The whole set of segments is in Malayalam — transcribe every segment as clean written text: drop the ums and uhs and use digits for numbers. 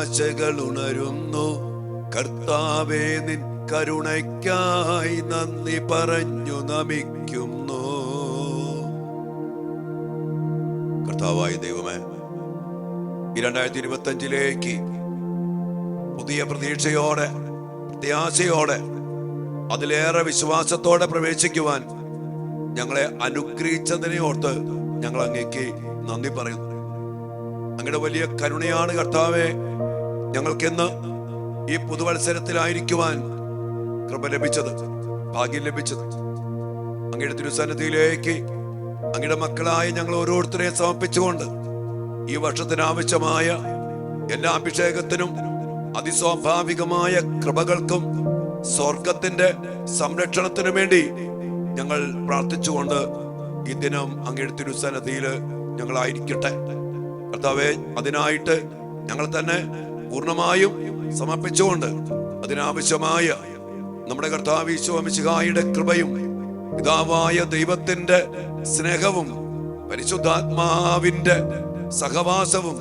ആശകൾ ഉണരുന്നു. കർത്താവേ, നിൻ കരുണയ്ക്കായി നന്ദി പറഞ്ഞു നമിക്കുന്നു. കർത്താവായ ദൈവമേ, ഈ 2025 പുതിയ പ്രതീക്ഷയോടെ, പ്രത്യാശയോടെ, അതിലേറെ വിശ്വാസത്തോടെ പ്രവേശിക്കുവാൻ ഞങ്ങളെ അനുഗ്രഹിച്ചതിനെ ഓർത്ത് ഞങ്ങൾ അങ്ങേക്ക് നന്ദി പറയുന്നു. അങ്ങയുടെ വലിയ കരുണയാണ് കർത്താവേ ഞങ്ങൾക്കിന്ന് ഈ പുതുവത്സരത്തിലായിരിക്കുവാൻ കൃപ ലഭിച്ചത്, ഭാഗ്യം ലഭിച്ചത്. അങ്ങയുടെ തിരുസന്നിധിയിലേക്ക് അങ്ങയുടെ മക്കളായ ഞങ്ങൾ ഓരോരുത്തരെ സമർപ്പിച്ചുകൊണ്ട് ഈ വർഷത്തിനാവശ്യമായ എല്ലാ അഭിഷേകത്തിനും അതിസ്വാഭാവികമായ കൃപകൾക്കും സ്വർഗത്തിന്റെ സംരക്ഷണത്തിനു വേണ്ടി ഞങ്ങൾ പ്രാർത്ഥിച്ചുകൊണ്ട് ഈ ദിനം അങ്ങയുടെ തിരുസന്നിധിയിൽ ഞങ്ങളായിരിക്കട്ടെ. കർത്താവേ, അതിനായിട്ട് ഞങ്ങൾ തന്നെ പൂർണ്ണമായും സമർപ്പിച്ചുകൊണ്ട് അതിനാവശ്യമായ നമ്മുടെ കർത്താവ് ഈശോ മിശിഹായുടെ കൃപയും പിതാവായ ദൈവത്തിന്റെ സ്നേഹവും പരിശുദ്ധാത്മാവിന്റെ സഹവാസവും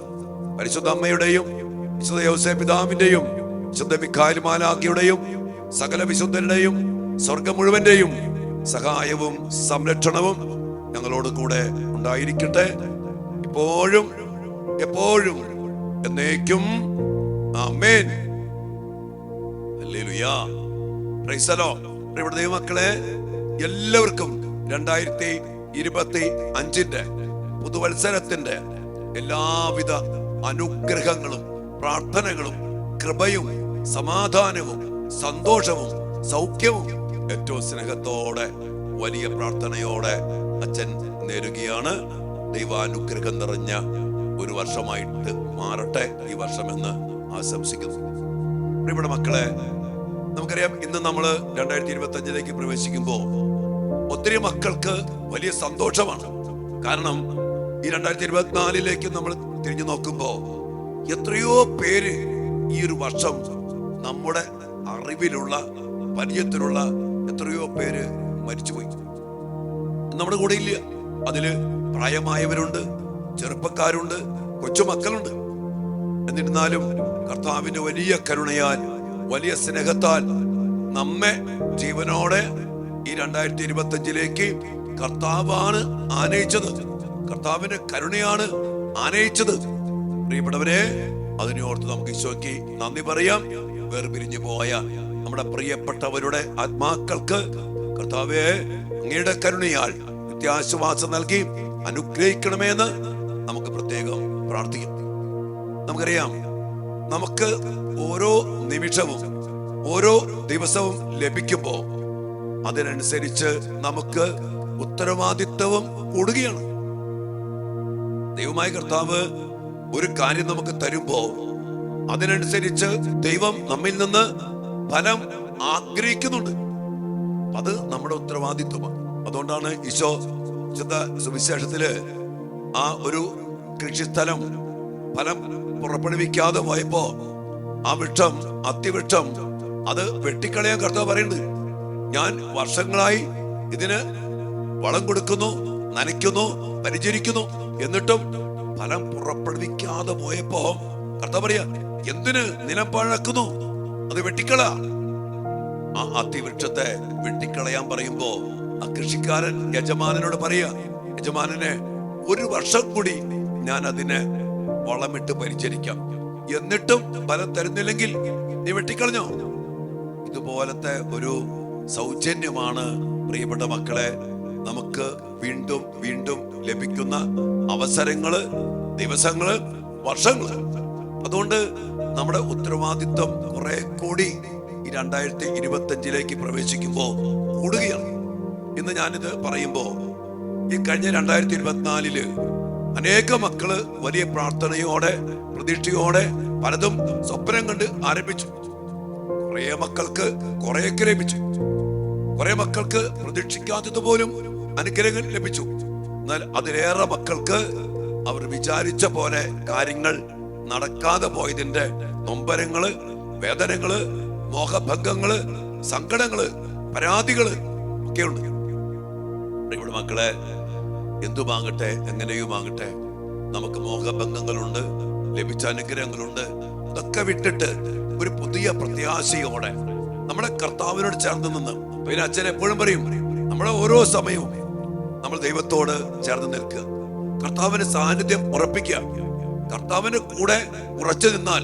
പരിശുദ്ധ അമ്മയുടെയും വിശുദ്ധ യോസേപ്പ് പിതാവിന്റെയും വിശുദ്ധ മിഖായേൽ മാലാഖയുടെയും സകല വിശുദ്ധരുടെയും സ്വർഗം മുഴുവന്റെയും സഹായവും സംരക്ഷണവും ഞങ്ങളോട് കൂടെ ഉണ്ടായിരിക്കട്ടെ, ഇപ്പോഴും എപ്പോഴും എന്നേക്കും. ആമേൻ. ഹല്ലേലൂയ. Praise the Lord. പ്രിയപ്പെട്ട ദൈവമക്കളെ, എല്ലാവർക്കും 2025 പുതുവത്സരത്തിന്റെ എല്ലാവിധ അനുഗ്രഹങ്ങളും പ്രാർത്ഥനകളും കൃപയും സമാധാനവും സന്തോഷവും സൗഖ്യവും ഏറ്റവും സ്നേഹത്തോടെ വലിയ പ്രാർത്ഥനയോടെ അച്ഛൻ നേരുകയാണ്. ദൈവാനുഗ്രഹം നിറഞ്ഞ ഒരു വർഷമായിട്ട് മാറട്ടെ ഈ വർഷമെന്ന് ആശംസിക്കുന്നു. പ്രിയപ്പെട്ട മക്കളെ, നമുക്കറിയാം ഇന്ന് നമ്മൾ 2025 പ്രവേശിക്കുമ്പോൾ ഒത്തിരി മക്കൾക്ക് വലിയ സന്തോഷമാണ്. കാരണം ഈ 2024 നമ്മൾ തിരിഞ്ഞു നോക്കുമ്പോൾ എത്രയോ പേര് ഈ ഒരു വർഷം നമ്മുടെ അറിവിലുള്ള പരിചയത്തിലുള്ള എത്രയോ പേര് മരിച്ചുപോയി. നമ്മുടെ കൂടെ ഇല്ല. അതില് പ്രായമായവരുണ്ട്, ചെറുപ്പക്കാരുണ്ട്, കൊച്ചുമക്കളുണ്ട്. എന്നിരുന്നാലും കർത്താവിന്റെ വലിയ കരുണയാൽ, വലിയ സ്നേഹത്താൽ നമ്മെ ജീവനോടെ ഈ 2025 കർത്താവാണ് ആനയിച്ചത്. കർത്താവിന്റെ കരുണയാണ് ആനയിച്ചത്. പ്രിയപ്പെട്ടവരെ, അതിനോർത്ത് നമുക്ക് ഈശോയ്ക്ക് നന്ദി പറയാം. വേർപിരിഞ്ഞു പോയ നമ്മുടെ പ്രിയപ്പെട്ടവരുടെ ആത്മാക്കൾക്ക് കർത്താവേ അങ്ങയുടെ കരുണയാൽ നിത്യാശ്വാസം നൽകി അനുഗ്രഹിക്കണമെന്ന് നമുക്ക് പ്രത്യേകം പ്രാർത്ഥിക്കാം. നമുക്കറിയാം, നമുക്ക് ഓരോ നിമിഷവും ഓരോ ദിവസവും ലഭിക്കുമ്പോൾ അതിനനുസരിച്ച് നമുക്ക് ഉത്തരവാദിത്വവും കൂടുകയാണ്. ദൈവമായ കർത്താവ് ഒരു കാര്യം നമുക്ക് തരുമ്പോ അതിനനുസരിച്ച് ദൈവം നമ്മിൽ നിന്ന് ഫലം ആഗ്രഹിക്കുന്നുണ്ട്. അത് നമ്മുടെ ഉത്തരവാദിത്വമാണ്. അതുകൊണ്ടാണ് ഈശോ സുവിശേഷത്തില് ആ ഒരു കൃഷിസ്ഥലം ഫലം പുറപ്പെടുവിക്കാതെ പോയപ്പോ ആ വൃക്ഷം, അത്തിവൃക്ഷം, അത് വെട്ടിക്കളയാൻ കർത്താവ് പറയുന്നുണ്ട്. ഞാൻ വർഷങ്ങളായി ഇതിന് വളം കൊടുക്കുന്നു, നനയ്ക്കുന്നു, പരിചരിക്കുന്നു, എന്നിട്ടും ഫലം പുറപ്പെടുവിക്കാതെ പോയപ്പോ കർത്താവ് പറയാ, എന്തിന് നിലം പാഴാക്കുന്നു, അത് വെട്ടിക്കള. ആ അത്തിവൃക്ഷത്തെ വെട്ടിക്കളയാൻ പറയുമ്പോ ആ കൃഷിക്കാരൻ യജമാനനോട് പറയാ, യജമാനനെ, ഒരു വർഷം കൂടി ഞാൻ അതിനെ വളമിട്ട് പരിചരിക്കാം, എന്നിട്ടും ഫലം തരുന്നില്ലെങ്കിൽ നീ വെട്ടിക്കളഞ്ഞോ. ഇതുപോലത്തെ ഒരു സൗജന്യമാണ് പ്രിയപ്പെട്ട മക്കളെ നമുക്ക് വീണ്ടും വീണ്ടും ലഭിക്കുന്ന അവസരങ്ങള്, ദിവസങ്ങള്, വർഷങ്ങള്. അതുകൊണ്ട് നമ്മുടെ ഉത്തരവാദിത്വം കുറെ കൂടി ഈ 2025 പ്രവേശിക്കുമ്പോ കൂടുകയാണ്. ഇന്ന് ഞാനിത് പറയുമ്പോ ഈ കഴിഞ്ഞ 2024 അനേക മക്കള് വലിയ പ്രാർത്ഥനയോടെ, പ്രതീക്ഷയോടെ പലതും സ്വപ്നം കണ്ട് ആരംഭിച്ചു. കുറെ മക്കൾക്ക് കുറെയൊക്കെ ലഭിച്ചു, കുറെ മക്കൾക്ക് പ്രതീക്ഷിക്കാത്തത് പോലും അനുഗ്രഹങ്ങൾ ലഭിച്ചു. എന്നാൽ അതിലേറെ മക്കൾക്ക് അവർ വിചാരിച്ച പോലെ കാര്യങ്ങൾ നടക്കാതെ പോയതിന്റെ നൊമ്പരങ്ങള്, വേദനകള്, മോഹഭംഗങ്ങള്, സങ്കടങ്ങള്, പരാതികള് ഒക്കെ ഉണ്ട്. ഇവിടെ മക്കളെ, എന്തുമാകട്ടെ, എങ്ങനെയുമാകട്ടെ, നമുക്ക് മോഹഭംഗങ്ങളുണ്ട്, ലഭിച്ച അനുഗ്രഹങ്ങളുണ്ട്, ഇതൊക്കെ വിട്ടിട്ട് ഒരു പുതിയ പ്രത്യാശയോടെ നമ്മുടെ കർത്താവിനോട് ചേർന്ന് നിന്ന്, പിന്നെ അച്ഛൻ എപ്പോഴും പറയും, നമ്മുടെ ഓരോ സമയവും നമ്മൾ ദൈവത്തോട് ചേർന്ന് നിൽക്കുക, കർത്താവിന്റെ സാന്നിധ്യം ഉറപ്പിക്കുക. കർത്താവിന്റെ കൂടെ ഉറച്ചു നിന്നാൽ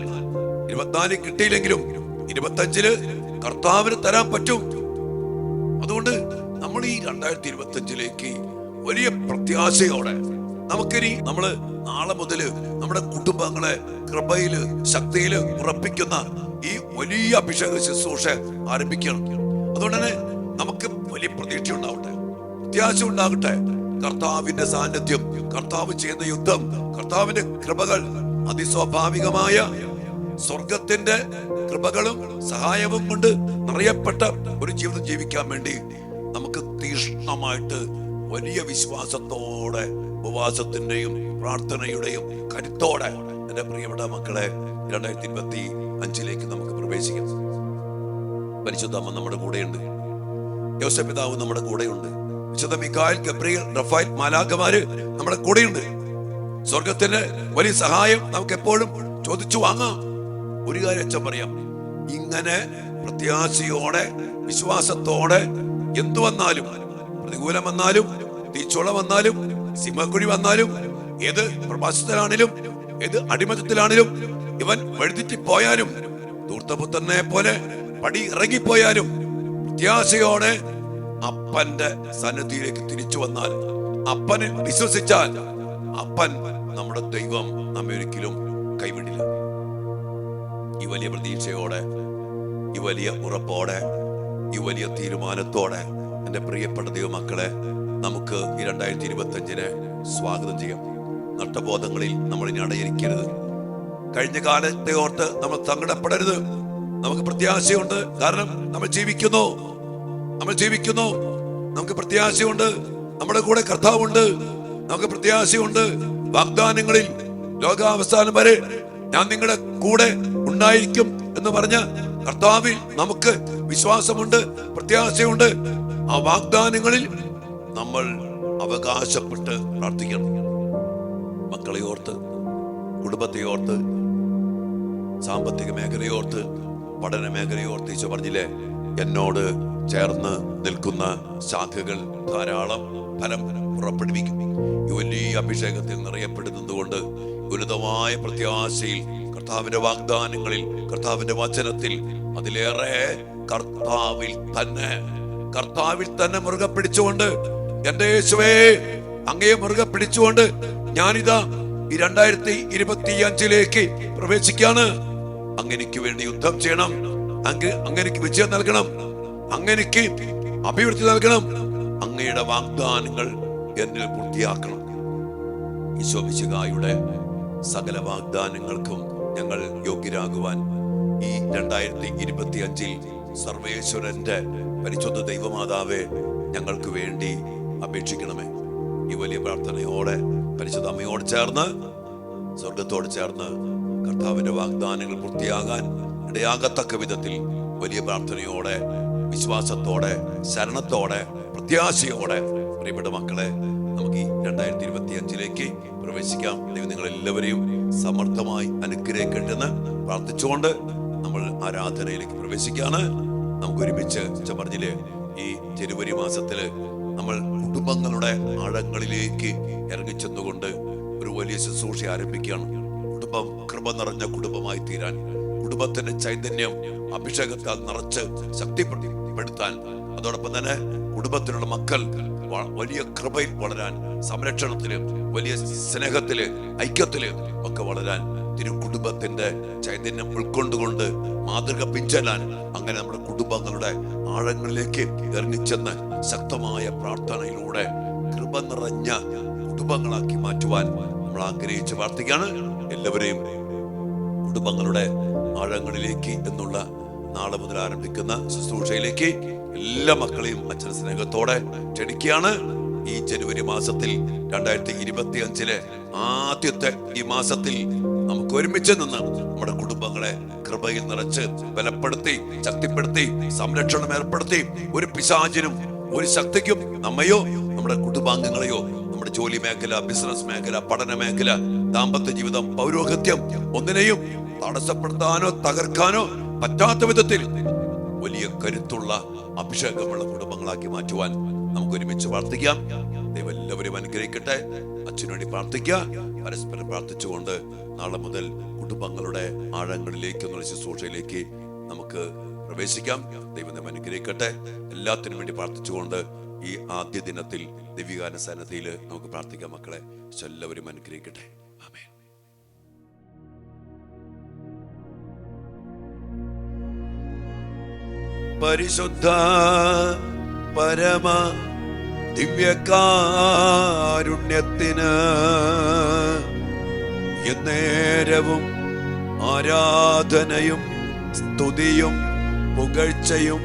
24 കിട്ടിയില്ലെങ്കിലും 25 കർത്താവിന് തരാൻ പറ്റും. അതുകൊണ്ട് നമ്മൾ ഈ 2025 വലിയ പ്രത്യാശയോടെ നമുക്കിനി നമ്മള് നാളെ മുതല് നമ്മുടെ കുടുംബങ്ങളെ കൃപയില് ശക്തിയില് ഉറപ്പിക്കുന്ന ഈ വലിയ അഭിഷേക ശുശ്രൂഷ ആരംഭിക്കണം. അതുകൊണ്ട് തന്നെ നമുക്ക് വലിയ പ്രതീക്ഷ ഉണ്ടാവട്ടെ, പ്രത്യാശ ഉണ്ടാകട്ടെ. കർത്താവിന്റെ സാന്നിധ്യം, കർത്താവ് ചെയ്യുന്ന യുദ്ധം, കർത്താവിന്റെ കൃപകൾ, അതിസ്വാഭാവികമായ സ്വർഗത്തിന്റെ കൃപകളും സഹായവും കൊണ്ട് നിറയപ്പെട്ട ഒരു ജീവിതം ജീവിക്കാൻ വേണ്ടി നമുക്ക് തീഷ്ണമായിട്ട് വലിയ വിശ്വാസത്തോടെ ഉപവാസത്തിന്റെയും പ്രാർത്ഥനയുടെയും കരുത്തോടെ എന്റെ പ്രിയപ്പെട്ട മക്കളെ 2025 നമുക്ക് പ്രവേശിക്കാം. പരിശുദ്ധ അമ്മ നമ്മുടെ കൂടെയുണ്ട്, യോസേപ്പ് പിതാവ് നമ്മുടെ കൂടെയുണ്ട്, വിശുദ്ധ മിഖായേൽ, ഗബ്രിയേൽ, റഫായേൽ മാലാഖമാര് നമ്മുടെ കൂടെയുണ്ട്. സ്വർഗത്തിന്റെ വലിയ സഹായം നമുക്ക് എപ്പോഴും ചോദിച്ചു വാങ്ങാം. ഒരു കാര്യം അച്ഛൻ പറയാം, ഇങ്ങനെ പ്രത്യാശയോടെ വിശ്വാസത്തോടെ എന്തു വന്നാലും, പ്രതികൂലം വന്നാലും, തീച്ചോള വന്നാലും, സിംഹക്കുഴി വന്നാലും, ഏത് പ്രവാസത്തിലാണെങ്കിലും ഏത് അടിമത്തത്തിലാണെങ്കിലും, ഇവൻ വഴുതിറ്റിപ്പോയാലും ധൂർത്തപുത്രനെ പോലെ പടി ഇറങ്ങിപ്പോയാലും പ്രത്യാശയോടെ അപ്പന്റെ സന്നിധിയിലേക്ക് തിരിച്ചു വന്നാൽ, അപ്പനിൽ വിശ്വസിച്ചാൽ, അപ്പൻ നമ്മുടെ ദൈവം നമ്മെ ഒരിക്കലും കൈവിടില്ല. ഈ വലിയ പ്രതീക്ഷയോടെ, ഈ വലിയ ഉറപ്പോടെ, ഈ വലിയ തീരുമാനത്തോടെ എന്റെ പ്രിയപ്പെട്ട ദൈവമക്കളെ, നമുക്ക് ഈ 2025 സ്വാഗതം ചെയ്യാം. നഷ്ടബോധങ്ങളിൽ നമ്മൾ ഇനി അടയിരിക്കരുത്. കഴിഞ്ഞ കാലത്തെ ഓർത്ത് നമ്മൾ സങ്കടപ്പെടരുത്. നമുക്ക് പ്രത്യാശയുണ്ട്, കാരണം നമ്മൾ ജീവിക്കുന്നു, നമുക്ക് പ്രത്യാശയുണ്ട്, നമ്മുടെ കൂടെ കർത്താവുണ്ട്, നമുക്ക് പ്രത്യാശയുണ്ട്. വാഗ്ദാനങ്ങളിൽ ലോകാവസാനം വരെ ഞാൻ നിങ്ങളുടെ കൂടെ ഉണ്ടായിരിക്കും എന്ന് പറഞ്ഞ കർത്താവിൽ നമുക്ക് വിശ്വാസമുണ്ട്, പ്രത്യാശയുണ്ട്. ആ വാഗ്ദാനങ്ങളിൽ നമ്മൾ അവകാശപ്പെട്ട് പ്രാർത്ഥിക്കണം. മക്കളെ ഓർത്ത്, കുടുംബത്തെ ഓർത്ത്, സാമ്പത്തിക മേഖലയോർത്ത്, പഠന മേഖലയോർത്ത് ഈശോ പറഞ്ഞില്ലേ, എന്നോട് ചേർന്ന് നിൽക്കുന്ന ശാഖകൾ ധാരാളം ഫലം പുറപ്പെടുവിക്കും. ഈ വലിയ അഭിഷേകത്തിൽ നിറയപ്പെടുന്നത് കൊണ്ട് ഉന്നതമായ പ്രത്യാശയിൽ, കർത്താവിന്റെ വാഗ്ദാനങ്ങളിൽ, കർത്താവിന്റെ വചനത്തിൽ, അതിലേറെ കർത്താവിൽ തന്നെ മുറുകെ പിടിച്ചുകൊണ്ട്, എന്റെ യേശുവേ അങ്ങയെ മുറുകെ പിടിച്ചുകൊണ്ട് ഞാനിതാ ഈ 2025 പ്രവേശിക്കാണ്. അങ്ങനെക്ക് വേണ്ടി യുദ്ധം ചെയ്യണം, അങ്ങനെക്ക് വിജയം നൽകണം, അങ്ങനെക്ക് അഭിവൃദ്ധി നൽകണം, അങ്ങയുടെ വാഗ്ദാനങ്ങൾ എന്നിൽ പൂർത്തിയാക്കണം. ഈശോ മിശിഹായുടെ സകല വാഗ്ദാനങ്ങൾക്കും ഞങ്ങൾ യോഗ്യരാകുവാൻ ഈ 2025 സർവേശ്വരന്റെ പരിശുദ്ധ ദൈവമാതാവേ ഞങ്ങൾക്ക് വേണ്ടി അപേക്ഷിക്കണമേ. ഈ വലിയ പ്രാർത്ഥനയോടെ പരിശുദ്ധ അമ്മയോട് ചേർന്ന്, സ്വർഗത്തോട് ചേർന്ന് കർത്താവിന്റെ വാഗ്ദാനങ്ങൾ പൂർത്തിയാകാൻ ഇടയാകത്തക്ക വിധത്തിൽ വലിയ പ്രാർത്ഥനയോടെ, വിശ്വാസത്തോടെ, ശരണത്തോടെ, പ്രത്യാശയോടെ പ്രിയപ്പെട്ട മക്കളെ, നമുക്ക് ഈ 2025 പ്രവേശിക്കാം. ദൈവം നിങ്ങൾ എല്ലാവരെയും സമർത്ഥമായി അനുഗ്രഹിക്കട്ടെന്ന് പ്രാർത്ഥിച്ചുകൊണ്ട് നമ്മൾ ആരാധനയിലേക്ക് പ്രവേശിക്കാണ്. നമുക്ക് ഒരുമിച്ച് പറഞ്ഞില്ലേ, ഈ ജനുവരി മാസത്തില് നമ്മൾ കുടുംബങ്ങളുടെ ആഴങ്ങളിലേക്ക് ഇറങ്ങിച്ചെന്നുകൊണ്ട് ഒരു വലിയ ശുശ്രൂഷ ആരംഭിക്കുകയാണ്. കുടുംബം കൃപ നിറഞ്ഞ കുടുംബമായി തീരാൻ, കുടുംബത്തിന്റെ ചൈതന്യം അഭിഷേകത്താൽ നിറച്ച് ശക്തിപ്പെടുത്താൻ, അതോടൊപ്പം തന്നെ കുടുംബത്തിലുള്ള മക്കൾ വലിയ കൃപയിൽ വളരാൻ, സംരക്ഷണത്തില്, വലിയ സ്നേഹത്തില്, ഐക്യത്തില് ഒക്കെ വളരാൻ, തിരു കുടുംബത്തിന്റെ ചൈതന്യം ഉൾക്കൊണ്ടുകൊണ്ട് മാതൃക പിഞ്ചലാൻ, അങ്ങനെ നമ്മുടെ കുടുംബങ്ങളുടെ ആഴങ്ങളിലേക്ക് ഇറങ്ങിച്ചെന്ന് ശക്തമായ പ്രാർത്ഥനയിലൂടെ കൃപ നിറഞ്ഞ കുടുംബങ്ങളാക്കി മാറ്റുവാൻ നമ്മൾ ആഗ്രഹിച്ച് പ്രാർത്ഥിക്കുകയാണ്. എല്ലാവരെയും കുടുംബങ്ങളുടെ ആഴങ്ങളിലേക്ക് എന്നുള്ള നാളെ മുതൽ ആരംഭിക്കുന്ന ശുശ്രൂഷയിലേക്ക് എല്ലാ മക്കളെയും അച്ഛൻ സ്നേഹത്തോടെ ക്ഷണിക്കുകയാണ്. ഈ ജനുവരി മാസത്തിൽ 2025 ആദ്യത്തെ ഈ മാസത്തിൽ നമുക്ക് ഒരുമിച്ച് നിന്ന് നമ്മുടെ കുടുംബങ്ങളെ കൃപയിൽ നിറച്ച് ബലപ്പെടുത്തി, ശക്തിപ്പെടുത്തി, സംരക്ഷണം ഏർപ്പെടുത്തി, ഒരു പിശാചിനും ഒരു ശക്തിക്കും നമ്മയോ നമ്മുടെ കുടുംബാംഗങ്ങളെയോ, നമ്മുടെ ജോലി മേഖല, ബിസിനസ് മേഖല, പഠന മേഖല, ദാമ്പത്യ ജീവിതം, പൗരോഹിത്യം ഒന്നിനെയും തടസ്സപ്പെടുത്താനോ തകർക്കാനോ പറ്റാത്ത വിധത്തിൽ വലിയ കരുത്തുള്ള അഭിഷേകമുള്ള കുടുംബങ്ങളാക്കി മാറ്റുവാൻ നമുക്ക് ഒരുമിച്ച് പ്രാർത്ഥിക്കാം. ദൈവം എല്ലാവരും അനുഗ്രഹിക്കട്ടെ. അച്ഛനു വേണ്ടി പ്രാർത്ഥിക്കുക. പരസ്പരം പ്രാർത്ഥിച്ചുകൊണ്ട് നാളെ മുതൽ കുടുംബങ്ങളുടെ ആഴങ്ങളിലേക്കുള്ള ശുശ്രൂഷയിലേക്ക് നമുക്ക് പ്രവേശിക്കാം. ദൈവം അനുഗ്രഹിക്കട്ടെ. എല്ലാത്തിനും വേണ്ടി പ്രാർത്ഥിച്ചുകൊണ്ട് ഈ ആദ്യ ദിനത്തിൽ ദിവ്യഗാന സന്നിധിയിൽ നമുക്ക് പ്രാർത്ഥിക്കാം. മക്കളെ എല്ലാവരും അനുഗ്രഹിക്കട്ടെ. ആമേൻ. പരിശുദ്ധ പരമ ദിവ്യകാരുണ്യത്തിന് എന്നേരവും ആരാധനയും സ്തുതിയും പുകഴ്ചയും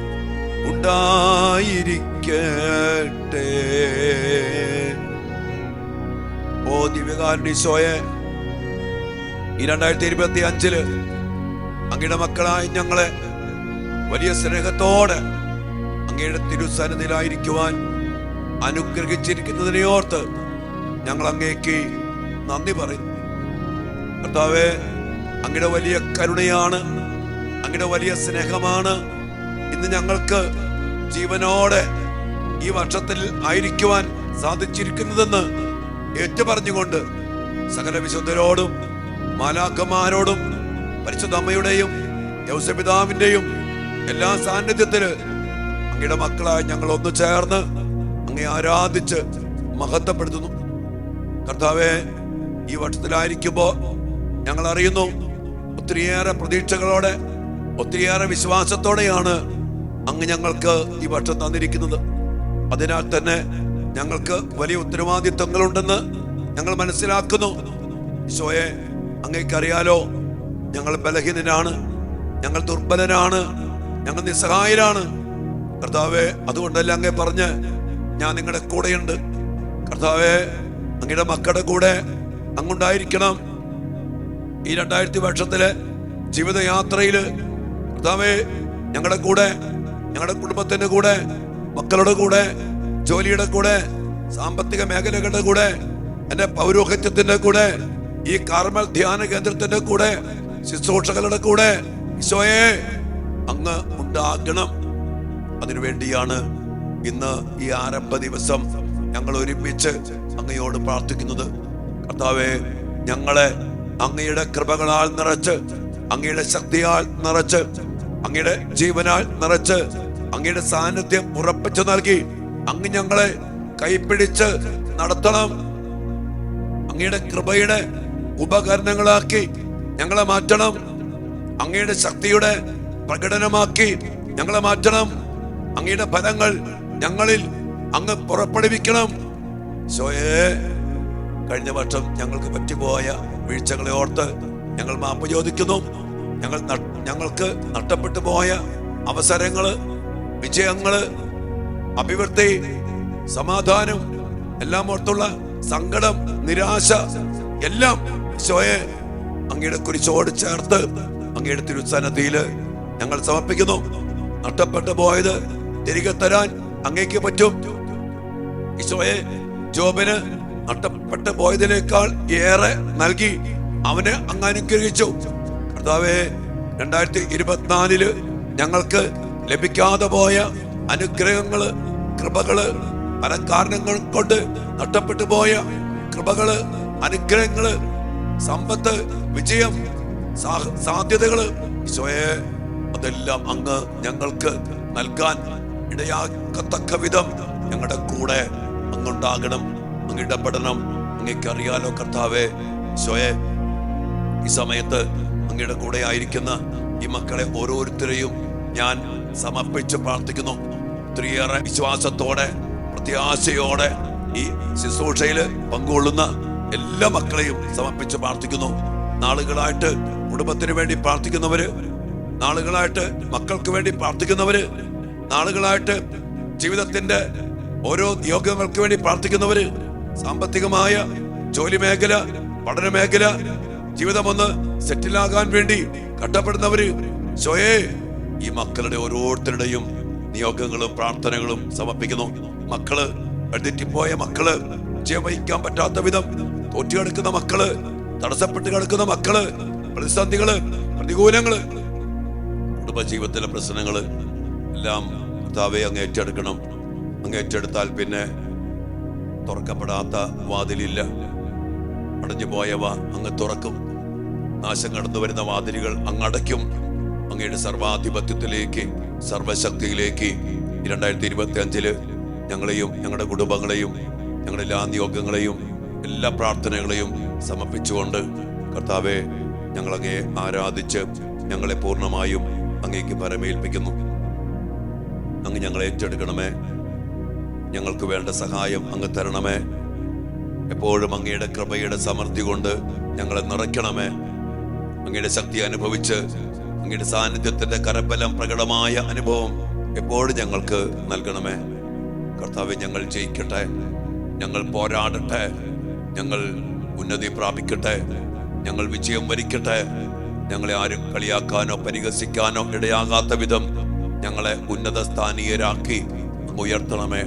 ഉണ്ടായിരിക്കട്ടെ. ഓ ദിവ്യകാരുണ്യീശോയെ, ഈ 2025 അങ്ങയുടെ മക്കളായി ഞങ്ങളെ വലിയ സ്നേഹത്തോടെ അങ്ങയുടെ തിരുസന്നിധിയിലായിരിക്കുവാൻ അനുഗ്രഹിച്ചിരിക്കുന്നതിനെ ഓർത്ത് ഞങ്ങൾ അങ്ങേക്ക് നന്ദി പറയുന്നു. കർത്താവേ, അങ്ങയുടെ വലിയ കരുണയാണ്, അങ്ങയുടെ വലിയ സ്നേഹമാണ് ഇന്ന് ഞങ്ങൾക്ക് ജീവനോടെ ഈ വർഷത്തിൽ ആയിരിക്കുവാൻ സാധിച്ചിരിക്കുന്നതെന്ന് ഏറ്റുപറഞ്ഞുകൊണ്ട് സകല വിശുദ്ധരോടും മാലാഖമാരോടും പരിശുദ്ധ അമ്മയുടെയും യൗസപിതാവിന്റെയും എല്ലാ സാന്നിധ്യത്തില് അങ്ങയുടെ മക്കളായി ഞങ്ങൾ ഒന്ന് ചേർന്ന് അങ്ങയെ ആരാധിച്ച് മഹത്വപ്പെടുത്തുന്നു. കർത്താവേ, ഈ വർഷത്തിലായിരിക്കുമ്പോ ഞങ്ങൾ അറിയുന്നു ഒത്തിരിയേറെ പ്രതീക്ഷകളോടെ ഒത്തിരിയേറെ വിശ്വാസത്തോടെയാണ് അങ്ങ് ഞങ്ങൾക്ക് ഈ വർഷം തന്നിരിക്കുന്നത്. അതിനാൽ തന്നെ ഞങ്ങൾക്ക് വലിയ ഉത്തരവാദിത്വങ്ങളുണ്ടെന്ന് ഞങ്ങൾ മനസ്സിലാക്കുന്നു. ഈശോയെ, അങ്ങേക്കറിയാലോ ഞങ്ങൾ ബലഹീനരാണ്, ഞങ്ങൾ ദുർബലരാണ്, ഞങ്ങൾ നിസ്സഹായരാണ്. കർത്താവേ, അതുകൊണ്ടല്ല അങ്ങേ പറഞ്ഞ് ഞാൻ നിങ്ങളുടെ കൂടെയുണ്ട്. കർത്താവേ, അങ്ങയുടെ മക്കളുടെ കൂടെ അങ്ങുണ്ടായിരിക്കണം. ഈ 2000 വർഷത്തിലെ ജീവിതയാത്രയില് കർത്താവേ, ഞങ്ങളുടെ കൂടെ, ഞങ്ങളുടെ കുടുംബത്തിന്റെ കൂടെ, മക്കളുടെ കൂടെ, ജോലിയുടെ കൂടെ, സാമ്പത്തിക മേഖലകളുടെ കൂടെ, എന്റെ പൗരോഹിത്യത്തിന്റെ കൂടെ, ഈ കാർമൽ ധ്യാന കേന്ദ്രത്തിന്റെ കൂടെ, ശുശ്രൂഷകളുടെ കൂടെ ഈശോയെ അങ്ങ് ഉണ്ടാകണം. അതിനുവേണ്ടിയാണ് ഇന്ന് ഈ ആരംഭ ദിവസം ഞങ്ങൾ ഒരുമിച്ച് അങ്ങയോട് പ്രാർത്ഥിക്കുന്നത്. കർത്താവേ, ഞങ്ങളെ അങ്ങയുടെ കൃപകളാൽ നിറച്ച്, അങ്ങയുടെ ശക്തിയാൽ നിറച്ച്, അങ്ങയുടെ ജീവനാൽ നിറച്ച്, അങ്ങയുടെ സാന്നിധ്യം ഉറപ്പിച്ചു നൽകി അങ്ങ് ഞങ്ങളെ കൈപിടിച്ച് നടത്തണം. അങ്ങയുടെ കൃപയുടെ ഉപകരണങ്ങളാക്കി ഞങ്ങളെ മാറ്റണം. അങ്ങയുടെ ശക്തിയുടെ പ്രകടനമാക്കി ഞങ്ങളെ മാറ്റണം. അങ്ങയുടെ ഫലങ്ങൾ ഞങ്ങളിൽ അങ്ങ് പുറപ്പെടുവിക്കണം. ഈശോയേ, കഴിഞ്ഞ വർഷം ഞങ്ങൾക്ക് പറ്റിപ്പോയ വീഴ്ചകളെ ഓർത്ത് ഞങ്ങൾ മാപ്പ് ചോദിക്കുന്നു. ഞങ്ങൾക്ക് നഷ്ടപ്പെട്ടു പോയ അവസരങ്ങള്, വിജയങ്ങള്, അഭിവൃദ്ധി, സമാധാനം എല്ലാം ഓർത്തുള്ള സങ്കടം, നിരാശ എല്ലാം ഈശോയെ അങ്ങയുടെ കുരിശോട് ചേർത്ത് അങ്ങയുടെ തിരുസന്നിധിയിൽ ഞങ്ങൾ സമർപ്പിക്കുന്നു. നഷ്ടപ്പെട്ടു പോയത് തിരികെ തരാൻ അങ്ങേക്ക് പറ്റും. ഈശോയെ, ജോബിന് നഷ്ടപ്പെട്ടു പോയതിനേക്കാൾ ഏറെ നൽകി അവനെ അങ്ങ് അനുഗ്രഹിച്ചു. കർത്താവേ, 2024 ഞങ്ങൾക്ക് ലഭിക്കാതെ പോയ അനുഗ്രഹങ്ങള്, കൃപകള്, പല കാരണങ്ങൾ കൊണ്ട് നഷ്ടപ്പെട്ടു പോയ കൃപകള്, അനുഗ്രഹങ്ങള്, സമ്പത്ത്, വിജയം, സാധ്യതകള് ഈശോയെ അതെല്ലാം അങ്ങ് ഞങ്ങൾക്ക് നൽകാൻ ഇടയാക്കത്തക്ക വിധം ഞങ്ങളുടെ കൂടെ അങ്ങുണ്ടാകണം. അങ്ങ് ഇടപെടണം. അങ്ങേക്ക് അറിയാലോ കർത്താവേ. ഈശോയെ, ഈ സമയത്ത് അങ്ങയുടെ കൂടെ ആയിരിക്കുന്ന ഈ മക്കളെ ഓരോരുത്തരെയും ഞാൻ സമർപ്പിച്ച് പ്രാർത്ഥിക്കുന്നു. ഒത്തിരിയേറെ വിശ്വാസത്തോടെ, പ്രത്യാശയോടെ ഈ ശുശ്രൂഷയില് പങ്കുകൊള്ളുന്ന എല്ലാ മക്കളെയും സമർപ്പിച്ച് പ്രാർത്ഥിക്കുന്നു. നാളുകളായിട്ട് കുടുംബത്തിന് വേണ്ടി പ്രാർത്ഥിക്കുന്നവര്, നാളുകളായിട്ട് മക്കൾക്ക് വേണ്ടി പ്രാർത്ഥിക്കുന്നവര്, നാളുകളായിട്ട് ജീവിതത്തിന്റെ ഓരോ യോഗ്യങ്ങൾക്ക് വേണ്ടി പ്രാർത്ഥിക്കുന്നവര്, സാമ്പത്തികമായ ജോലി മേഖല, പഠന മേഖല, ജീവിതമൊന്ന് സെറ്റിലാകാൻ വേണ്ടി കഷ്ടപ്പെടുന്നവര്, ഈശോയേ ഈ മക്കളുടെ ഓരോരുത്തരുടെയും നിയോഗങ്ങളും പ്രാർത്ഥനകളും സമർപ്പിക്കുന്നു. മക്കള് എഴുതിപ്പോയ മക്കള്, വിജയം വഹിക്കാൻ പറ്റാത്ത വിധം തോറ്റുകിടക്കുന്ന മക്കള്, തടസ്സപ്പെട്ട് കിടക്കുന്ന മക്കള്, പ്രതിസന്ധികള് പ്രതികൂലങ്ങള്, കുടുംബജീവിതത്തിലെ പ്രശ്നങ്ങള് എല്ലാം കർത്താവേ അങ്ങ് ഏറ്റെടുക്കണം. അങ്ങ് ഏറ്റെടുത്താൽ പിന്നെ തുറക്കപ്പെടാത്ത വാതിലില്ല. അടഞ്ഞു പോയവ അങ്ങ് തുറക്കും. നാശം കടന്നു വരുന്ന വാതിലുകൾ അങ്ങടയ്ക്കും. അങ്ങയുടെ സർവാധിപത്യത്തിലേക്ക്, സർവശക്തിയിലേക്ക് 2025 ഞങ്ങളെയും ഞങ്ങളുടെ കുടുംബങ്ങളെയും ഞങ്ങളുടെ എല്ലാ നിയോഗങ്ങളെയും എല്ലാ പ്രാർത്ഥനകളെയും സമർപ്പിച്ചുകൊണ്ട് കർത്താവെ, ഞങ്ങളങ്ങയെ ആരാധിച്ച് ഞങ്ങളെ പൂർണ്ണമായും അങ്ങേക്ക് പരമേൽപ്പിക്കുന്നു. അങ്ങ് ഞങ്ങളെ ഏറ്റെടുക്കണമേ. ഞങ്ങൾക്ക് വേണ്ട സഹായം അങ്ങ് തരണമേ. എപ്പോഴും അങ്ങയുടെ കൃപയുടെ സമൃദ്ധി കൊണ്ട് ഞങ്ങളെ നിറയ്ക്കണമേ. അങ്ങയുടെ ശക്തി അനുഭവിച്ച് അങ്ങയുടെ സാന്നിധ്യത്തിന്റെ കരബലം പ്രകടമായ അനുഭവം എപ്പോഴും ഞങ്ങൾക്ക് നൽകണമേ. കർത്താവെ, ഞങ്ങൾ ജയിക്കട്ടെ, ഞങ്ങൾ പോരാടട്ടെ, ഞങ്ങൾ ഉന്നതി പ്രാപിക്കട്ടെ, ഞങ്ങൾ വിജയം വരിക്കട്ടെ. ഞങ്ങളെ ആരും കളിയാക്കാനോ പരിഹസിക്കാനോ ഇടയാകാത്ത വിധം ഞങ്ങളെ ഉന്നത സ്ഥാനീയരാക്കി ഉയർത്തണമേ.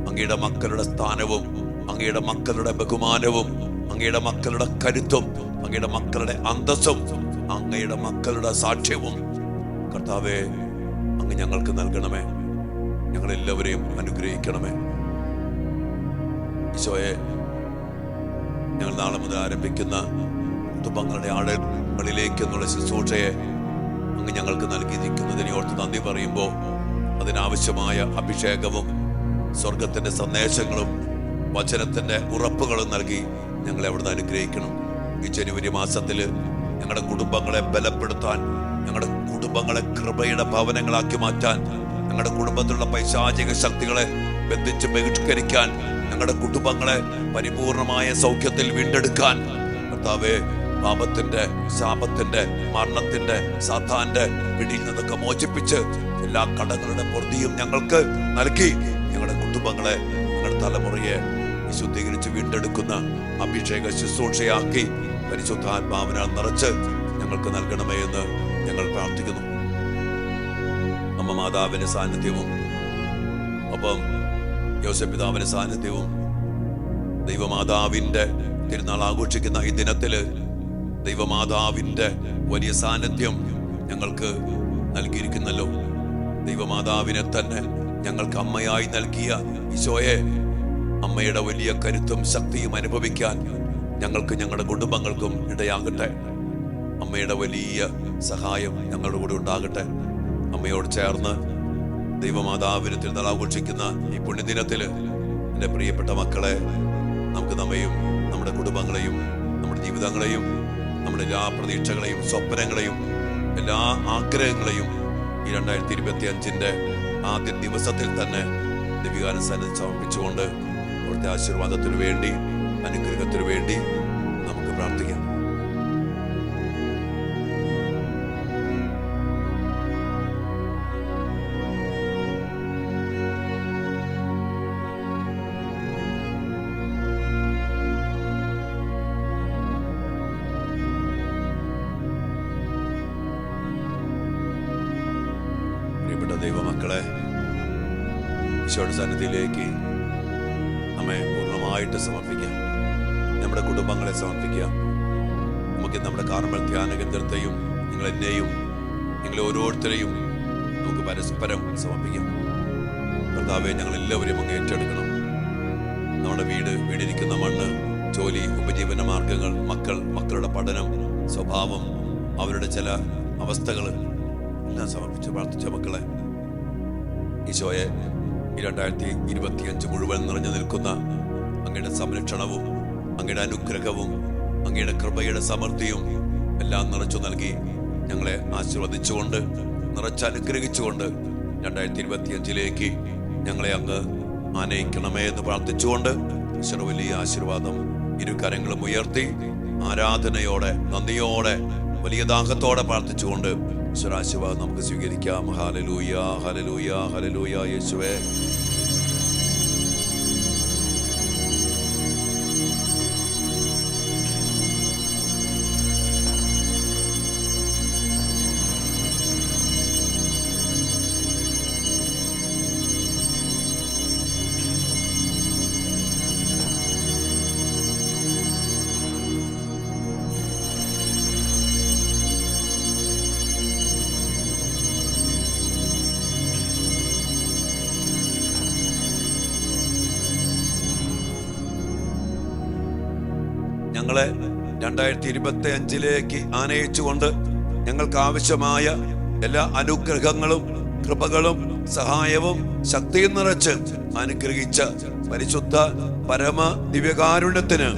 അങ്ങയുടെ മക്കളുടെ സ്ഥാനവും അങ്ങയുടെ മക്കളുടെ ബഹുമാനവും അങ്ങയുടെ മക്കളുടെ കരുത്തും അങ്ങയുടെ മക്കളുടെ അന്തസ്സും അങ്ങയുടെ മക്കളുടെ സാക്ഷ്യവും കർത്താവെ അങ്ങ് ഞങ്ങൾക്ക് നൽകണമേ. ഞങ്ങളെല്ലാവരെയും അനുഗ്രഹിക്കണമേ. ഈശോയെ, ഞങ്ങൾ നാളെ മുതൽ ആരംഭിക്കുന്ന കുടുംബങ്ങളുടെ ആഴങ്ങളിലേക്ക് എന്നുള്ള ശുശ്രൂഷയെ അങ്ങ് ഞങ്ങൾക്ക് നൽകിയിരിക്കുന്നതിനെ ഓർത്ത് നന്ദി പറയുമ്പോൾ അതിനാവശ്യമായ അഭിഷേകവും സ്വർഗത്തിന്റെ സന്ദേശങ്ങളും വചനത്തിന്റെ ഉറപ്പുകളും നൽകി ഞങ്ങളെ അവിടുന്ന് അനുഗ്രഹിക്കണം. ഈ ജനുവരി മാസത്തില് ഞങ്ങളുടെ കുടുംബങ്ങളെ ബലപ്പെടുത്താൻ, ഞങ്ങളുടെ കുടുംബങ്ങളെ കൃപയുടെ ഭവനങ്ങളാക്കി മാറ്റാൻ, ഞങ്ങളുടെ കുടുംബത്തിലുള്ള പൈശാചിക ശക്തികളെ ബന്ധിച്ച് ബഹിഷ്കരിക്കാൻ, ഞങ്ങളുടെ കുടുംബങ്ങളെ പരിപൂർണമായ സൗഖ്യത്തിൽ വീണ്ടെടുക്കാൻ കർത്താവേ, പാപത്തിന്റെ, ശാപത്തിന്റെ, മരണത്തിന്റെ, സാത്താന്റെ പിടിയിൽ നിന്നൊക്കെ മോചിപ്പിച്ച് എല്ലാ കടങ്ങളുടെ പൊറുതിയും ഞങ്ങൾക്ക് നൽകി ഞങ്ങളുടെ കുടുംബങ്ങളെ, ഞങ്ങളുടെ തലമുറയെ വിശുദ്ധീകരിച്ച് വീണ്ടെടുക്കുന്ന അഭിഷേക ശുശ്രൂഷയാക്കി പരിശുദ്ധാത്മാവിനാൽ നിറച്ച് ഞങ്ങൾക്ക് നൽകണമേ എന്ന് ഞങ്ങൾ പ്രാർത്ഥിക്കുന്നു. അമ്മ മാതാവിന്റെ സാന്നിധ്യവും ഒപ്പം യോസേപ്പ് പിതാവിന്റെ സാന്നിധ്യവും ദൈവമാതാവിന്റെ തിരുനാൾ ആഘോഷിക്കുന്ന ഈ ദിനത്തില് ദൈവമാതാവിന്റെ വലിയ സാന്നിധ്യം ഞങ്ങൾക്ക് നൽകിയിരിക്കുന്നല്ലോ. ദൈവമാതാവിനെ തന്നെ ഞങ്ങൾക്ക് അമ്മയായി നൽകിയ ഈശോയെ, അമ്മയുടെ വലിയ കരുത്തും ശക്തിയും അനുഭവിക്കാൻ ഞങ്ങൾക്ക് ഞങ്ങളുടെ കുടുംബങ്ങൾക്കും ഇടയാകട്ടെ. അമ്മയുടെ വലിയ സഹായം ഞങ്ങളുടെ കൂടെ ഉണ്ടാകട്ടെ. അമ്മയോട് ചേർന്ന് ദൈവമാതാവിനെ തിരുനാൾ ആഘോഷിക്കുന്ന ഈ പുണ്യദിനത്തില് എൻ്റെ പ്രിയപ്പെട്ട മക്കളെ, നമുക്ക് നമ്മയും നമ്മുടെ കുടുംബങ്ങളെയും നമ്മുടെ ജീവിതങ്ങളെയും നമ്മുടെ എല്ലാ പ്രതീക്ഷകളെയും സ്വപ്നങ്ങളെയും എല്ലാ ആഗ്രഹങ്ങളെയും ഈ 2025 ആദ്യ ദിവസത്തിൽ തന്നെ ദിവ്യകാരുണ്യത്തിൽ സമർപ്പിച്ചുകൊണ്ട് അവിടുത്തെ ആശീർവാദത്തിനു വേണ്ടി, അനുഗ്രഹത്തിനു വേണ്ടി നമുക്ക് പ്രാർത്ഥിക്കാം. ദൈവമക്കളെ, ഈശോയുടെ സന്നിധിയിലേക്ക് നമ്മെ പൂർണ്ണമായിട്ട് സമർപ്പിക്കാം. നമ്മുടെ കുടുംബങ്ങളെ സമർപ്പിക്കാം. നമുക്ക് നമ്മുടെ കാർമൽ ധ്യാന കേന്ദ്രത്തെയും നിങ്ങളെന്നെയും നിങ്ങളെ ഓരോരുത്തരെയും നമുക്ക് പരസ്പരം സമർപ്പിക്കാം. കർത്താവേ, ഞങ്ങളെല്ലാവരും അങ്ങ് ഏറ്റെടുക്കണം. നമ്മുടെ വീടിരിക്കുന്ന മണ്ണ്, ജോലി, ഉപജീവന മാർഗങ്ങൾ, മക്കളുടെ പഠനം, സ്വഭാവം, അവരുടെ ചില അവസ്ഥകൾ എല്ലാം സമർപ്പിച്ച് പ്രാർത്ഥിച്ച മക്കളെ, ഈശോയെ, ഈ 2025 മുഴുവൻ നിറഞ്ഞു നിൽക്കുന്ന അങ്ങയുടെ സംരക്ഷണവും അങ്ങയുടെ അനുഗ്രഹവും അങ്ങയുടെ കൃപയുടെ സമൃദ്ധിയും എല്ലാം നിറച്ചു നൽകി ഞങ്ങളെ ആശീർവദിച്ചുകൊണ്ട്, നിറച്ചനുഗ്രഹിച്ചുകൊണ്ട് 2025 ഞങ്ങളെ അങ്ങ് ആനയിക്കണമേ എന്ന് പ്രാർത്ഥിച്ചുകൊണ്ട് ഈശ്വര വലിയ ആശീർവാദം ഇരു കരങ്ങളും ഉയർത്തി ആരാധനയോടെ, നന്ദിയോടെ, വലിയ ദാഹത്തോടെ പ്രാർത്ഥിച്ചുകൊണ്ട് ഈശ്വരാശീർവാദം നമുക്ക് സ്വീകരിക്കാം. Hallelujah, hallelujah, hallelujah. യേശുവേ, ഞങ്ങളെ 2025 ആനയിച്ചുകൊണ്ട് ഞങ്ങൾക്ക് ആവശ്യമായ എല്ലാ അനുഗ്രഹങ്ങളും കൃപകളും സഹായവും ശക്തിയും നിറച്ച് അനുഗ്രഹിച്ച പരിശുദ്ധ പരമ ദിവ്യകാരുണ്യത്തിന്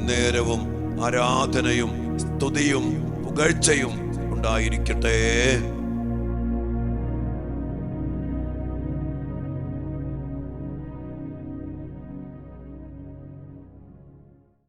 നേരവും ആരാധനയും സ്തുതിയും പുകഴ്ചയും ഉണ്ടായിരിക്കട്ടെ.